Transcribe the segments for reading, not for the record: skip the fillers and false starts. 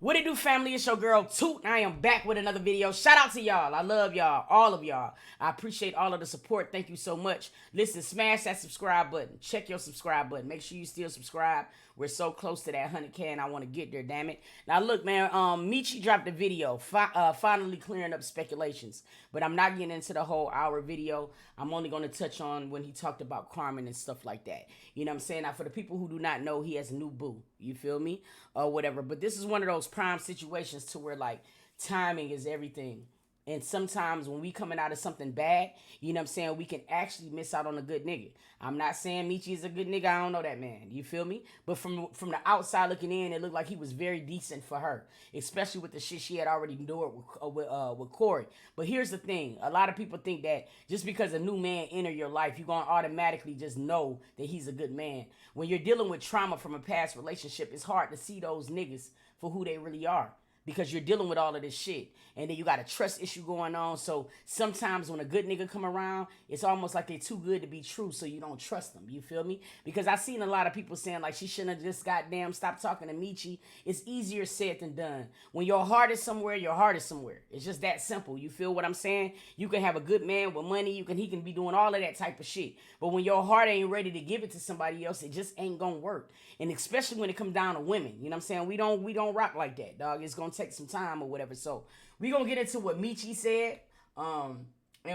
What it do, family? It's your girl Toot, and I am back with another video. Shout out to y'all. I love y'all, all of y'all. I appreciate all of the support. Thank you so much. Listen, smash that subscribe button. Check your subscribe button. Make sure you still subscribe. We're so close to that 100K, and I want to get there, damn it. Now, look, man, Meechie dropped a video, finally clearing up speculations. But I'm not getting into the whole hour video. I'm only going to touch on when he talked about Carmen and stuff like that. You know what I'm saying? Now, for the people who do not know, he has a new boo. You feel me? Or whatever. But this is one of those prime situations to where, like, timing is everything. And sometimes when we coming out of something bad, you know what I'm saying, we can actually miss out on a good nigga. I'm not saying Meechie is a good nigga. I don't know that man. You feel me? But from the outside looking in, it looked like he was very decent for her, especially with the shit she had already endured with Corey. But here's the thing. A lot of people think that just because a new man enter your life, you're going to automatically just know that he's a good man. When you're dealing with trauma from a past relationship, it's hard to see those niggas for who they really are, because you're dealing with all of this shit. And then you got a trust issue going on. So sometimes when a good nigga come around, it's almost like they're too good to be true, so you don't trust them. You feel me? Because I've seen a lot of people saying, like, she shouldn't have just goddamn stopped talking to Meechie. It's easier said than done. When your heart is somewhere, your heart is somewhere. It's just that simple. You feel what I'm saying? You can have a good man with money. He can be doing all of that type of shit. But when your heart ain't ready to give it to somebody else, it just ain't gonna work. And especially when it comes down to women. You know what I'm saying? We don't rock like that, dog. It's gonna take some time or whatever. So we gonna get into what Meechie said, and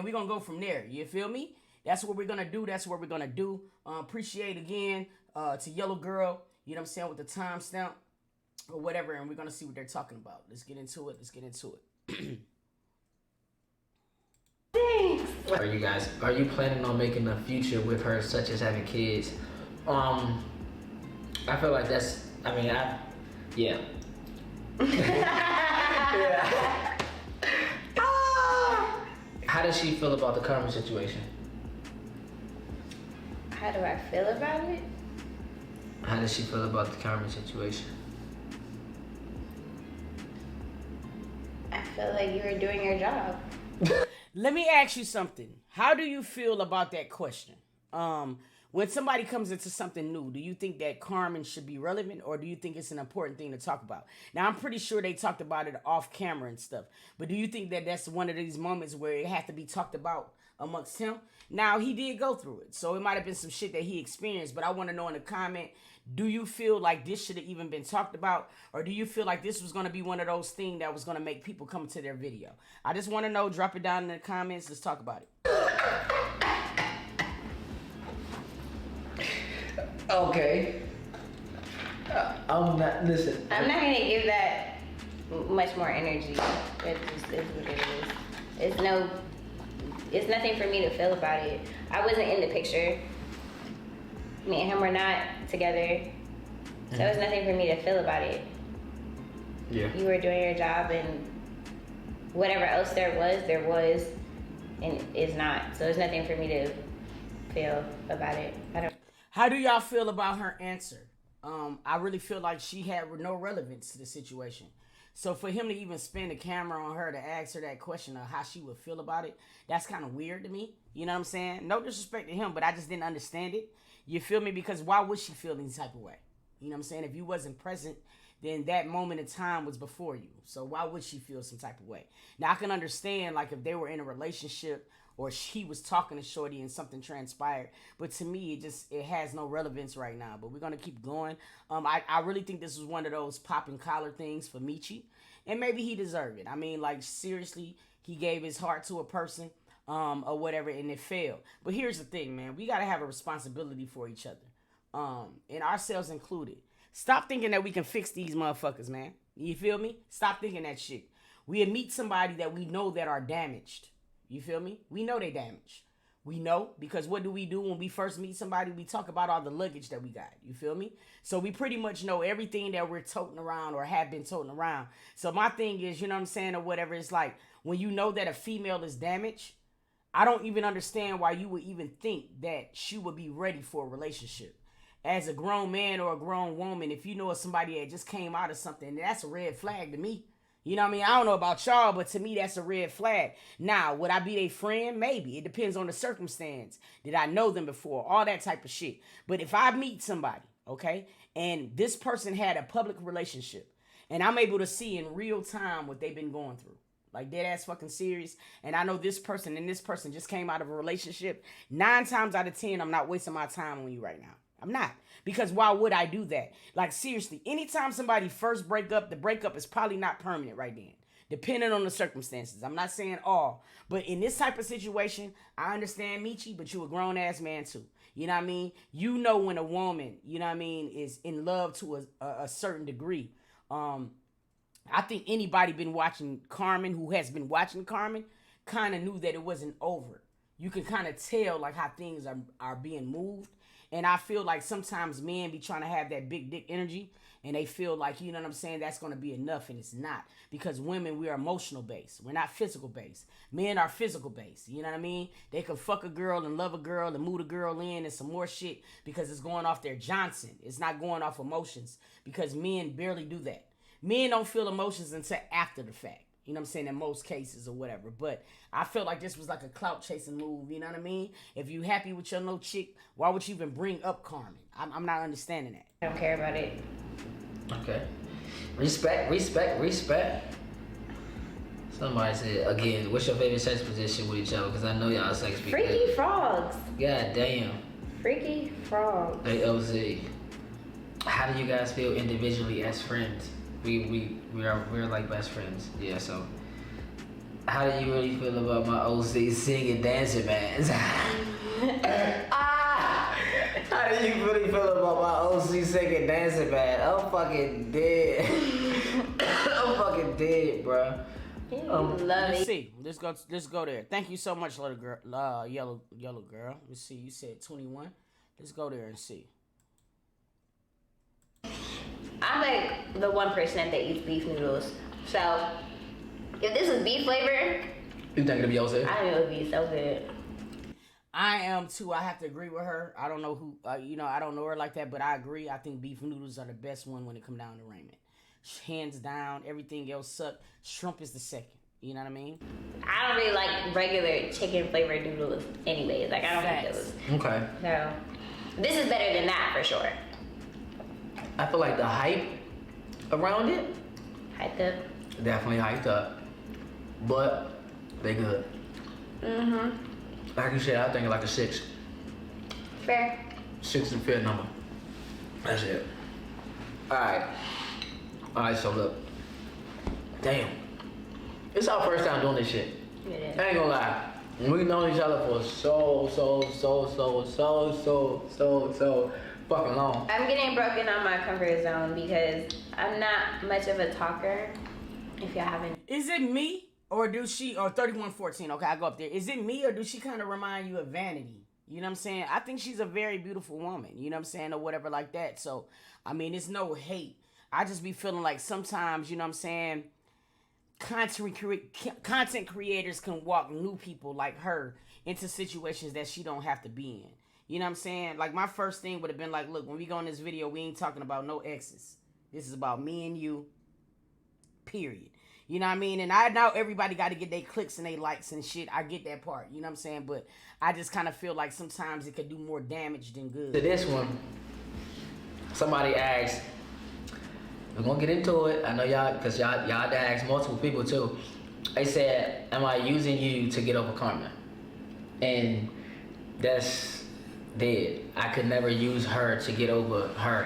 we gonna go from there. You feel me? That's what we're gonna do. That's what we're gonna do. Appreciate again to Yellow Girl, you know what I'm saying, with the timestamp or whatever, and we're gonna see what they're talking about. Let's get into it. Thanks. Are you planning on making a future with her, such as having kids? I feel like that's, yeah. Yeah. How does she feel about the Carmen situation? How do I feel about it? How does she feel about the Carmen situation? I feel like you were doing your job. Let me ask you something. How do you feel about that question? When somebody comes into something new, do you think that Carmen should be relevant, or do you think it's an important thing to talk about? Now, I'm pretty sure they talked about it off camera and stuff, but do you think that that's one of these moments where it has to be talked about amongst him? Now, he did go through it, so it might have been some shit that he experienced, but I want to know in the comment, do you feel like this should have even been talked about, or do you feel like this was going to be one of those things that was going to make people come to their video? I just want to know. Drop it down in the comments. Let's talk about it. Okay. I'm not gonna give that much more energy. That just is what it is. It's nothing for me to feel about it. I wasn't in the picture. Me and him were not together. So it's nothing for me to feel about it. Yeah. You were doing your job, and whatever else there was, and is not. So it's nothing for me to feel about it. How do y'all feel about her answer? I really feel like she had no relevance to the situation. So for him to even spin the camera on her to ask her that question of how she would feel about it, that's kind of weird to me. You know what I'm saying? No disrespect to him, but I just didn't understand it. You feel me? Because why would she feel any type of way? You know what I'm saying? If you wasn't present, then that moment in time was before you. So why would she feel some type of way? Now, I can understand, like, if they were in a relationship or he was talking to Shorty and something transpired. But to me, it has no relevance right now. But we're going to keep going. I really think this was one of those popping collar things for Meechie. And maybe he deserved it. I mean, like, seriously, he gave his heart to a person or whatever, and it failed. But here's the thing, man. We got to have a responsibility for each other, and ourselves included. Stop thinking that we can fix these motherfuckers, man. You feel me? Stop thinking that shit. We'll meet somebody that we know that are damaged. You feel me? We know they damaged. We know, because what do we do when we first meet somebody? We talk about all the luggage that we got. You feel me? So we pretty much know everything that we're toting around or have been toting around. So my thing is, you know what I'm saying, or whatever, it's like when you know that a female is damaged, I don't even understand why you would even think that she would be ready for a relationship. As a grown man or a grown woman, if you know of somebody that just came out of something, that's a red flag to me. You know what I mean? I don't know about y'all, but to me, that's a red flag. Now, would I be their friend? Maybe. It depends on the circumstance. Did I know them before? All that type of shit. But if I meet somebody, okay, and this person had a public relationship, And I'm able to see in real time what they've been going through. Like, dead ass fucking serious. And I know this person and this person just came out of a relationship. 9 times out of 10, I'm not wasting my time on you right now. I'm not. Because why would I do that? Like, seriously, anytime somebody first break up, the breakup is probably not permanent right then. Depending on the circumstances. I'm not saying all. But in this type of situation, I understand Meechie, but you a grown ass man too. You know what I mean? You know when a woman, you know what I mean, is in love to a certain degree. I think anybody been watching Carmen, who has been watching Carmen, kind of knew that it wasn't over. You can kind of tell like how things are being moved. And I feel like sometimes men be trying to have that big dick energy, and they feel like, you know what I'm saying, that's going to be enough, and it's not. Because women, we are emotional based. We're not physical based. Men are physical based. You know what I mean? They can fuck a girl and love a girl and move a girl in and some more shit because it's going off their Johnson. It's not going off emotions, because men barely do that. Men don't feel emotions until after the fact. You know what I'm saying? In most cases or whatever. But I felt like this was like a clout chasing move. You know what I mean? If you happy with your little chick, why would you even bring up Carmen? I'm not understanding that. I don't care about it. Okay. Respect. Somebody said, again, what's your favorite sex position with each other? Because I know y'all sex be Freaky good. frogs. God damn. Freaky frogs. AOZ. How do you guys feel individually as friends? We're like best friends. Yeah, so how do you really feel about my OC singing dancing bands? How do you really feel about my OC singing dancing band? I'm fucking dead. I'm fucking dead, bro. Love Let's it. see. Let's go there. Thank you so much, little girl. Yellow girl. Let's see. You said 21. Let's go there and see. I'm like the one person that eats beef noodles. So if this was beef flavor, You think it'll be OC? I think it would be so good. I am too. I have to agree with her. I don't know who, I don't know her like that, but I agree. I think beef noodles are the best one when it come down to ramen. Hands down, everything else suck. Shrimp is the second. You know what I mean? I don't really like regular chicken flavored noodles anyways. Like, I don't like Facts. those. Okay. So this is better than that for sure. I feel like the hype around it, Hyped up. definitely hyped up. But they good. Like you said, I think like a 6. Fair. 6 is a fair number. That's it. Alright, so look. Damn. It's our first time doing this shit. It is. I ain't gonna lie. We've known each other for so fucking long. I'm getting broken on my comfort zone because I'm not much of a talker. If y'all haven't. Is it me or do she, or 3114, okay, I go up there. Is it me or do she kind of remind you of Vanity? You know what I'm saying? I think she's a very beautiful woman, you know what I'm saying, or whatever like that. So, I mean, it's no hate. I just be feeling like sometimes, you know what I'm saying, content creators can walk new people like her into situations that she don't have to be in. You know what I'm saying? Like, my first thing would have been like, look, when we go in this video, we ain't talking about no exes. This is about me and you, period. You know what I mean? And I know everybody got to get their clicks and their likes and shit. I get that part. You know what I'm saying? But I just kind of feel like sometimes it could do more damage than good. To this one, somebody asked, we're gonna get into it. I know y'all, because y'all asked multiple people too. They said, am I using you to get over Carmen? And that's dead. I could never use her to get over her.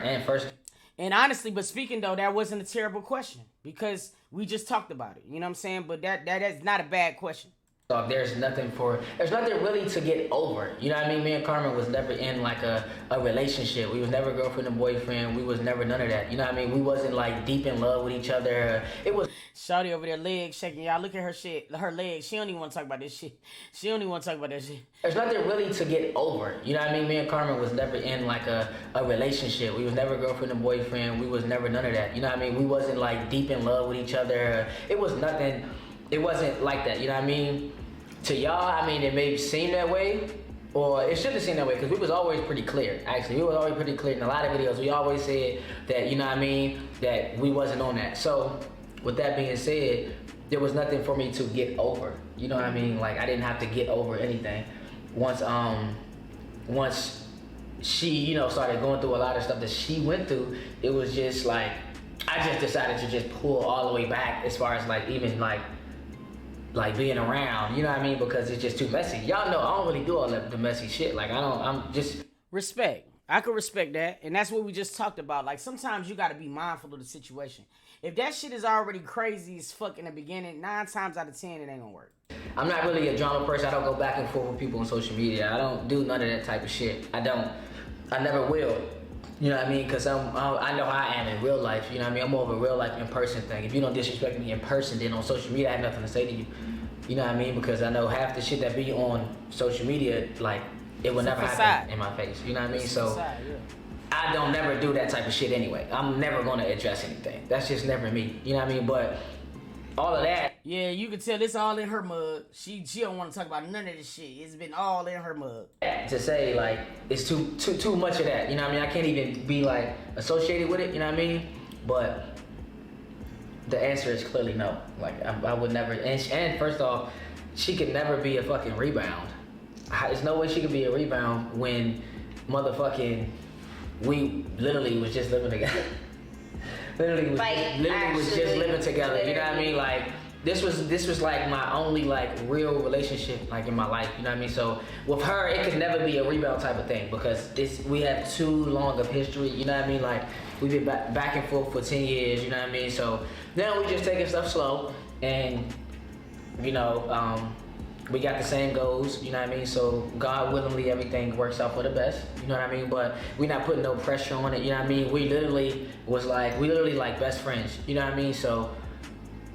And honestly, but speaking though, that wasn't a terrible question because we just talked about it. You know what I'm saying? But that is not a bad question. There's nothing really to get over. You know what I mean? Me and Carmen was never in like a relationship. We was never girlfriend and boyfriend. We was never none of that. You know what I mean? We wasn't like deep in love with each other. It was Shawty over there, legs shaking. Y'all look at her shit, her legs. She don't even want to talk about this shit. She don't even want to talk about that shit. There's nothing really to get over. You know what I mean? Me and Carmen was never in like a relationship. We was never girlfriend and boyfriend. We was never none of that. You know what I mean? We wasn't like deep in love with each other. It was nothing. It wasn't like that. You know what I mean? To y'all, I mean, it may seem that way, or it shouldn't seem that way, because we was always pretty clear, actually. We was always pretty clear in a lot of videos. We always said that, you know what I mean, that we wasn't on that. So, with that being said, there was nothing for me to get over. You know what I mean? Like, I didn't have to get over anything. Once she, you know, started going through a lot of stuff that she went through, it was just like, I just decided to just pull all the way back as far as like even like being around, you know what I mean? Because it's just too messy. Y'all know I don't really do all the messy shit. Like I'm just Respect. I could respect that. And that's what we just talked about. Like sometimes you gotta be mindful of the situation. If that shit is already crazy as fuck in the beginning, 9 times out of 10 it ain't gonna work. I'm not really a drama person. I don't go back and forth with people on social media. I don't do none of that type of shit. I never will. You know what I mean? Because I know how I am in real life. You know what I mean? I'm more of a real life in person thing. If you don't disrespect me in person, then on social media I have nothing to say to you. You know what I mean? Because I know half the shit that be on social media, like, it will never happen in my face. You know what I mean? So I don't never do that type of shit anyway. I'm never gonna address anything. That's just never me. You know what I mean? But all of that. Yeah, you can tell it's all in her mug. She don't want to talk about none of this shit. It's been all in her mug. To say like it's too much of that. You know what I mean? I can't even be like associated with it. You know what I mean? But the answer is clearly no. Like I would never. And first off, she could never be a fucking rebound. There's no way she could be a rebound when motherfucking we literally was just living together. literally was just living together. Literally. You know what I mean? Like this was like my only like real relationship like in my life. You know what I mean? So with her, it could never be a rebound type of thing because we have too long of history. You know what I mean? Like we've been back and forth for 10 years. You know what I mean? So now we just taking stuff slow and you know. We got the same goals, you know what I mean? So God willingly everything works out for the best, you know what I mean? But we're not putting no pressure on it, you know what I mean? We literally like best friends, you know what I mean? So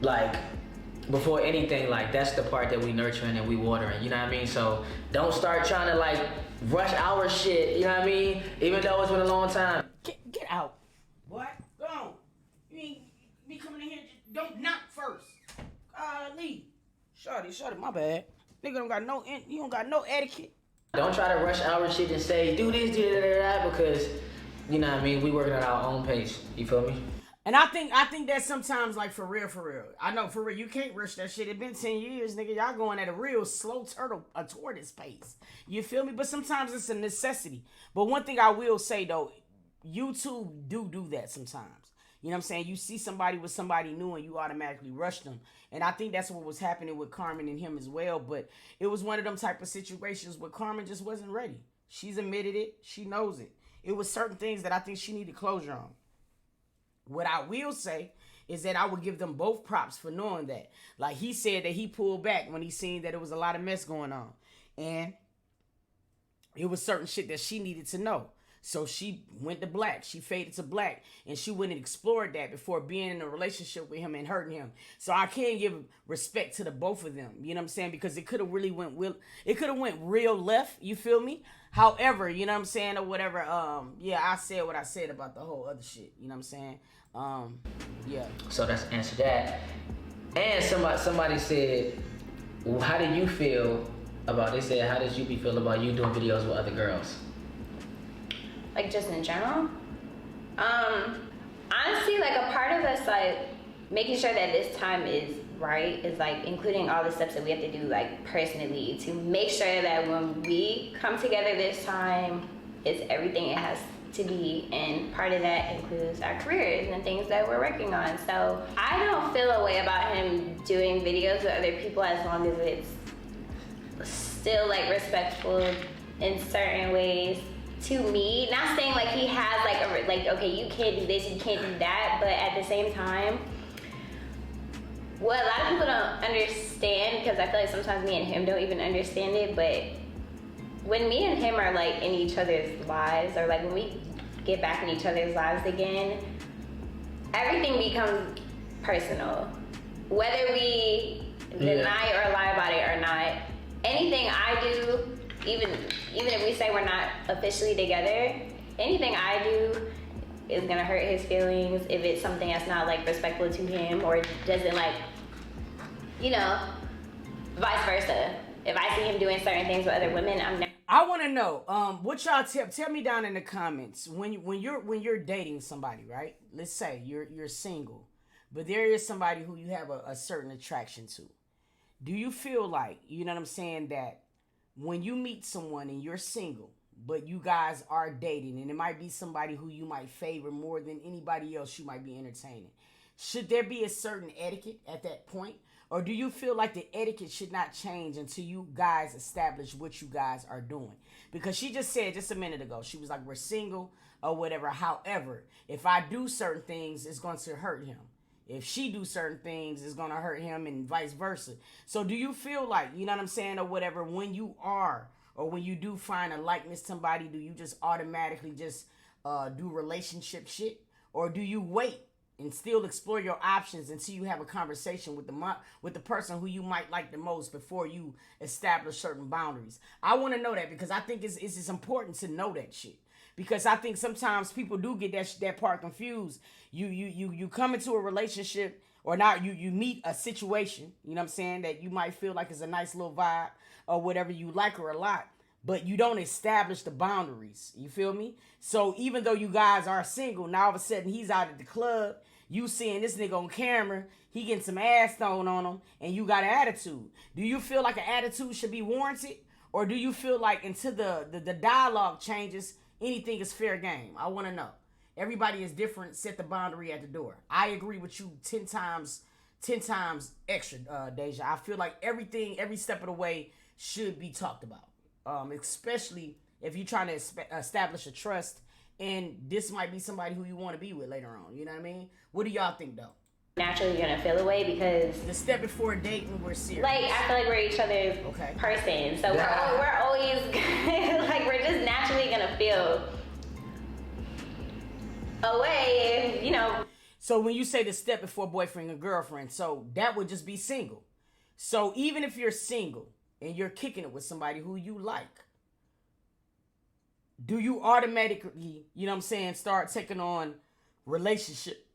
like before anything, like that's the part that we nurturing and we watering, you know what I mean? So don't start trying to like rush our shit, you know what I mean? Even though it's been a long time. Get out. What? Go on. You ain't be coming in here, just don't knock first. Leave. Shorty, my bad. Nigga you don't got no etiquette. Don't try to rush our shit and say, do this, do that, because, you know what I mean, we working at our own pace. You feel me? And I think that sometimes, like, for real. I know, for real, you can't rush that shit. It been 10 years, nigga. Y'all going at a real slow tortoise pace. You feel me? But sometimes it's a necessity. But one thing I will say, though, YouTube do that sometimes. You know what I'm saying? You see somebody with somebody new and you automatically rush them. And I think that's what was happening with Carmen and him as well. But it was one of them type of situations where Carmen just wasn't ready. She's admitted it. She knows it. It was certain things that I think she needed closure on. What I will say is that I would give them both props for knowing that. Like he said that he pulled back when he seen that there was a lot of mess going on. And it was certain shit that she needed to know. So she went to black. She faded to black. And she went and explored that before being in a relationship with him and hurting him. So I can give respect to the both of them. You know what I'm saying? Because it could have really went real left. You feel me? However, you know what I'm saying? Or whatever. Yeah, I said what I said about the whole other shit. You know what I'm saying? Yeah. So that's the answer to that. And somebody said, well, how do you feel about, they said, how did you feel about you doing videos with other girls? Like just in general? Honestly, like a part of us, like making sure that this time is right is like including all the steps that we have to do like personally to make sure that when we come together this time, it's everything it has to be, and part of that includes our careers and things that we're working on. So I don't feel a way about him doing videos with other people as long as it's still like respectful in certain ways to me. Not saying like he has like okay, you can't do this, you can't do that, but at the same time, what a lot of people don't understand, because I feel like sometimes me and him don't even understand it, but when me and him are like in each other's lives, or like when we get back in each other's lives again, everything becomes personal. Whether we deny or lie about it or not, anything I do, even if we say we're not officially together, anything I do is gonna hurt his feelings if it's something that's not like respectful to him, or doesn't like, you know, vice versa. If I see him doing certain things with other women, I'm never. I want to know, what y'all tell me down in the comments when you're dating somebody, right? Let's say you're single, but there is somebody who you have a certain attraction to. Do you feel like, you know what I'm saying, that when you meet someone and you're single, but you guys are dating, and it might be somebody who you might favor more than anybody else you might be entertaining. Should there be a certain etiquette at that point? Or do you feel like the etiquette should not change until you guys establish what you guys are doing? Because she just said just a minute ago, she was like, we're single or whatever. However, if I do certain things, it's going to hurt him. If she do certain things, it's going to hurt him, and vice versa. So do you feel like, you know what I'm saying, or whatever, when you are, or when you do find a likeness to somebody, do you just automatically just do relationship shit? Or do you wait and still explore your options until you have a conversation with the person who you might like the most before you establish certain boundaries? I want to know that, because I think it's important to know that shit. Because I think sometimes people do get that part confused. You come into a relationship, or not, you meet a situation, you know what I'm saying, that you might feel like is a nice little vibe or whatever, you like her a lot, but you don't establish the boundaries. You feel me? So even though you guys are single, now all of a sudden he's out at the club, you seeing this nigga on camera, he getting some ass thrown on him, and you got an attitude. Do you feel like an attitude should be warranted? Or do you feel like until the dialogue changes, anything is fair game? I want to know. Everybody is different. Set the boundary at the door. I agree with you 10 times extra, Deja. I feel like everything, every step of the way should be talked about. Especially if you're trying to establish a trust, and this might be somebody who you want to be with later on. You know what I mean? What do y'all think, though? Naturally gonna feel away, because The step before dating, we're serious. like I feel like we're each other's person, so we're always like we're just naturally gonna feel away, you know. So when you say the step before boyfriend and girlfriend, so that would just be single. So even if you're single and you're kicking it with somebody who you like, do you automatically, you know what I'm saying, start taking on relationship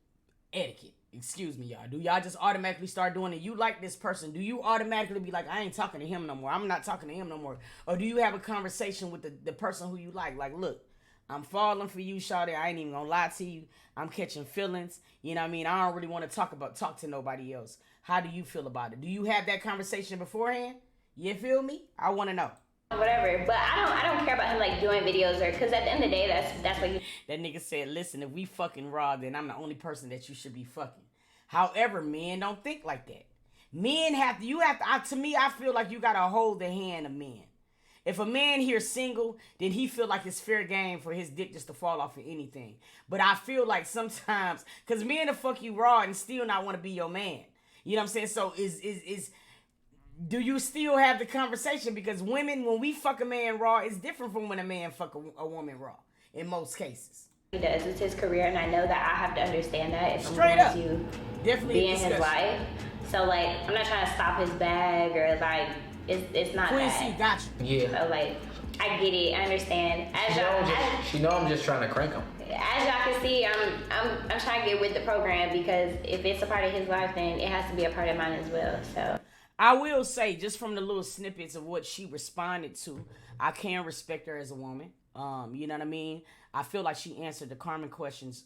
etiquette? Excuse me, y'all. Do y'all just automatically start doing it? You like this person. Do you automatically be like, I ain't talking to him no more. I'm not talking to him no more. Or do you have a conversation with the person who you like? Like, look, I'm falling for you, shawty. I ain't even gonna lie to you. I'm catching feelings. You know what I mean? I don't really want to talk to nobody else. How do you feel about it? Do you have that conversation beforehand? You feel me? I want to know. Whatever, but I don't care about him like doing videos, or because at the end of the day, that's what you. That nigga said, listen, if we fucking raw, then I'm the only person that you should be fucking. However, men don't think like that. Men have to, to me, I feel like you gotta hold the hand of men. If a man here single, then he feel like it's fair game for his dick just to fall off of anything. But I feel like sometimes, because men will fuck you raw and still not want to be your man. You know what I'm saying? So do you still have the conversation? Because women, when we fuck a man raw, it's different from when a man fuck a woman raw, in most cases. He does. It's his career, and I know that I have to understand that if Straight I'm up. going to Definitely be in his life. So, like, I'm not trying to stop his bag, or, like, it's not Quincy, that. got you. Yeah. So, like, I get it. I understand. She know I'm just trying to crank him. As y'all can see, I'm trying to get with the program, because if it's a part of his life, then it has to be a part of mine as well. So I will say, just from the little snippets of what she responded to, I can respect her as a woman. You know what I mean? I feel like she answered the Carmen questions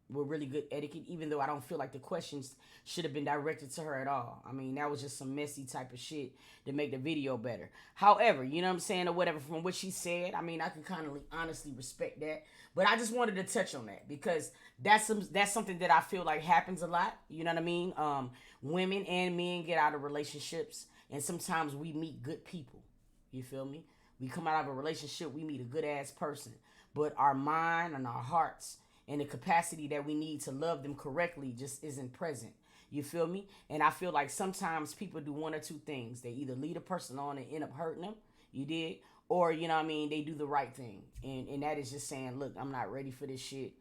with really good etiquette, even though I don't feel like the questions should have been directed to her at all. I mean, that was just some messy type of shit to make the video better. However, you know what I'm saying, or whatever, from what she said, I mean, I can kind of honestly respect that. But I just wanted to touch on that, because that's something that I feel like happens a lot. You know what I mean? Women and men get out of relationships, and sometimes we meet good people. You feel me? We come out of a relationship, we meet a good ass person, but our mind and our hearts and the capacity that we need to love them correctly just isn't present. You feel me? And I feel like sometimes people do one or two things. They either lead a person on and end up hurting them, you did, or, you know what I mean, they do the right thing. And that is just saying, look, I'm not ready for this shit.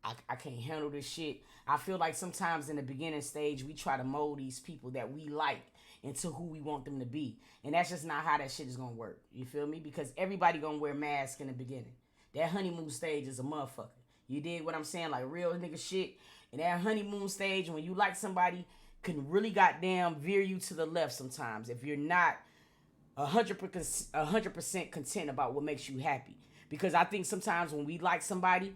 I can't handle this shit. I feel like sometimes in the beginning stage, we try to mold these people that we like into who we want them to be. And that's just not how that shit is going to work. You feel me? Because everybody going to wear masks in the beginning. That honeymoon stage is a motherfucker. You dig what I'm saying? Like real nigga shit. And that honeymoon stage, when you like somebody, can really goddamn veer you to the left sometimes if you're not 100% content about what makes you happy. Because I think sometimes when we like somebody,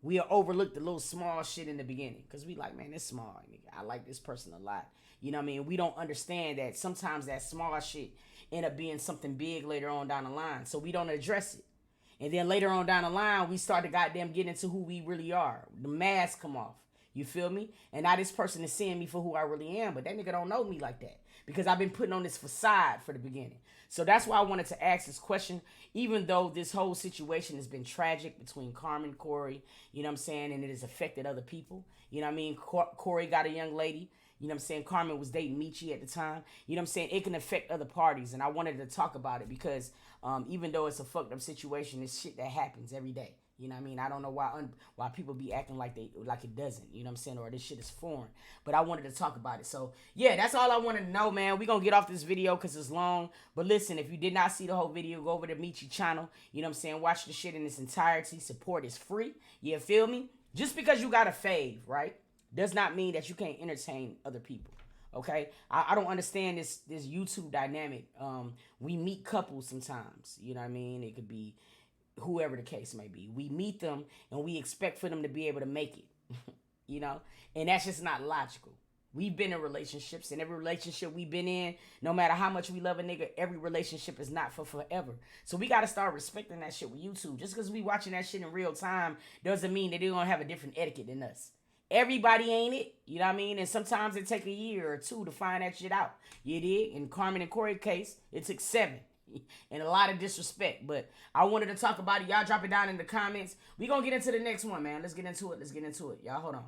we'll overlook the little small shit in the beginning. Because we like, man, it's small. I like this person a lot. You know what I mean? We don't understand that sometimes that small shit end up being something big later on down the line. So we don't address it. And then later on down the line, we start to goddamn get into who we really are. The mask come off. You feel me? And now this person is seeing me for who I really am, but that nigga don't know me like that because I've been putting on this facade for the beginning. So that's why I wanted to ask this question, even though this whole situation has been tragic between Carmen, Corey, you know what I'm saying, and it has affected other people. You know what I mean? Corey got a young lady. You know what I'm saying? Carmen was dating Meechie at the time. You know what I'm saying? It can affect other parties, and I wanted to talk about it because even though it's a fucked up situation, it's shit that happens every day. You know what I mean? I don't know why people be acting like it doesn't. You know what I'm saying? Or this shit is foreign. But I wanted to talk about it. So, yeah, that's all I wanted to know, man. We're going to get off this video because it's long. But listen, if you did not see the whole video, go over to Meechie channel. You know what I'm saying? Watch the shit in its entirety. Support is free. You feel me? Just because you got a fave, right, does not mean that you can't entertain other people. Okay, I don't understand this YouTube dynamic. We meet couples sometimes. You know what I mean? It could be whoever the case may be. We meet them and we expect for them to be able to make it. You know, and that's just not logical. We've been in relationships, and every relationship we've been in, no matter how much we love a nigga, every relationship is not for forever. So we got to start respecting that shit with YouTube. Just because we watching that shit in real time doesn't mean that they're going to have a different etiquette than us. Everybody ain't it, you know what I mean? And sometimes it take a year or two to find that shit out. You dig? In Carmen and Corey case, it took 7. And a lot of disrespect. But I wanted to talk about it. Y'all drop it down in the comments. We gonna get into the next one, man. Let's get into it. Y'all hold on.